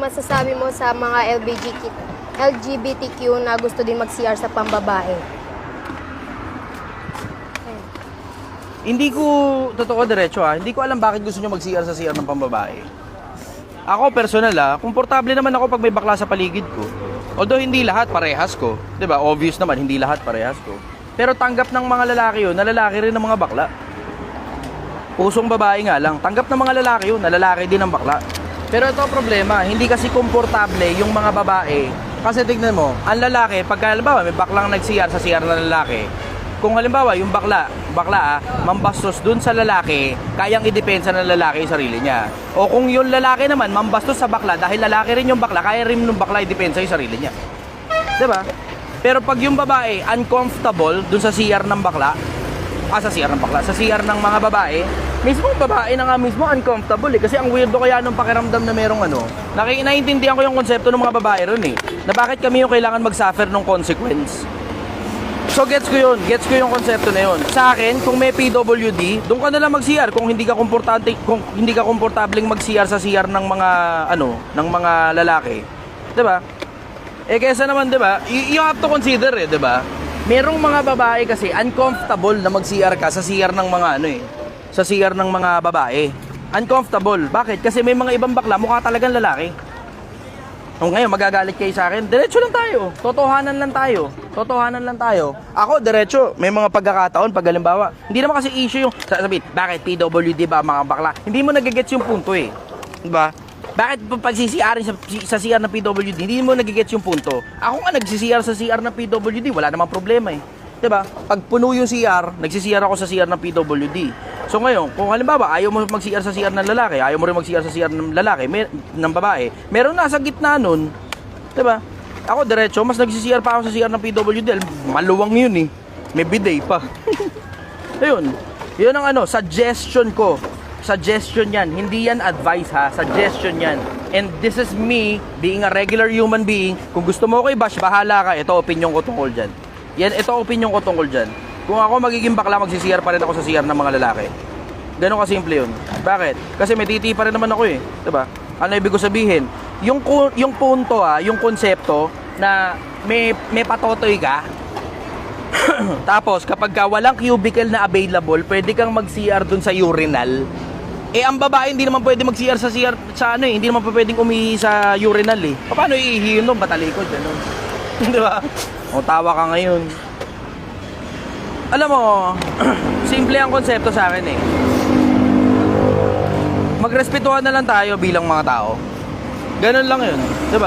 masasabi mo sa mga LGBTQ na gusto din mag-CR sa pambabae? Hindi ko, totoo diretso hindi ko alam bakit gusto nyo mag-CR sa CR ng pambabae. Ako personal komportable naman ako pag may bakla sa paligid ko. Although hindi lahat parehas ko, 'di ba? Obvious naman hindi lahat parehas ko. Pero tanggap ng mga lalaki 'yun, na lalaki rin ng mga bakla. Pusong babae nga lang, tanggap ng mga lalaki 'yun, na lalaki din ng bakla. Pero ito problema, hindi kasi komportable yung mga babae. Kasi tignan mo, ang lalaki, pagka halimbawa may baklang nag-CR sa CR ng lalaki, kung halimbawa yung bakla mambastos dun sa lalaki, kayang idepensa ng lalaki yung sarili niya. O kung yung lalaki naman mambastos sa bakla, dahil lalaki rin yung bakla, kaya rin ng bakla idepensa yung sarili niya. Diba? Pero pag yung babae uncomfortable dun sa CR ng bakla, sa CR ng mga babae, mismo yung babae na nga mismo uncomfortable kasi ang weirdo kaya nung pakiramdam na merong naiintindihan ko yung konsepto ng mga babae ron na bakit kami yung kailangan mag-suffer ng consequence. So gets ko yung konsepto na yun. Sa akin, kung may PWD, doon ka na lang mag-CR kung hindi ka komportableng mag-CR sa CR ng mga ng mga lalaki. 'Di ba? Kaysa naman 'di ba? You have to consider 'di ba? Merong mga babae kasi uncomfortable na mag-CR ka sa CR ng mga sa CR ng mga babae. Uncomfortable. Bakit? Kasi may mga ibang bakla mukha talagang lalaki. Kung ngayon magagalit kayo sa akin, diretso lang tayo. Totohanan lang tayo. Ako, diretso. May mga pagkakataon, pag halimbawa, hindi naman kasi issue yung sasabihin, bakit PWD ba mga bakla? Hindi mo nagigets yung punto Diba? Bakit pagsisiyarin sa CR ng PWD, hindi mo nagigets yung punto? Ako nga nagsisiyar sa CR ng PWD, wala namang problema Diba? Pag puno yung CR, nagsisiyar ako sa CR ng PWD. So ngayon, kung halimbawa ayaw mo mag-CR sa CR ng lalaki, ayaw mo rin mag-CR sa CR ng lalaki, ng babae, meron nasa gitna nun, 'di ba? Ako diretso, mas nag-CR pa ako sa CR ng PWD, maluwang 'yun May bidet pa. Ayun. 'Yun ang suggestion ko. Suggestion 'yan, hindi 'yan advice suggestion 'yan. And this is me being a regular human being. Kung gusto mo ko i-bash, bahala ka. Ito opinion ko tungkol diyan. Ito opinion ko tungkol diyan. Kung ako magiging bakla, magsi-CR pa rin ako sa CR ng mga lalaki. Ganun kasimple yun. Bakit? Kasi may titi pa rin naman ako Diba? Ano ibig ko sabihin? Yung punto yung konsepto na may patotoy ka. Tapos kapag walang cubicle na available, pwede kang mag-CR dun sa urinal. Ang babae hindi naman pwede mag-CR sa CR sa hindi naman pwedeng umihi sa urinal Paano iihi yun doon? Batalikod ganun. Diba? O tawa ka ngayon. Alam mo, simple ang konsepto sa akin magrespetuhan na lang tayo bilang mga tao. Ganun lang yun, 'di ba?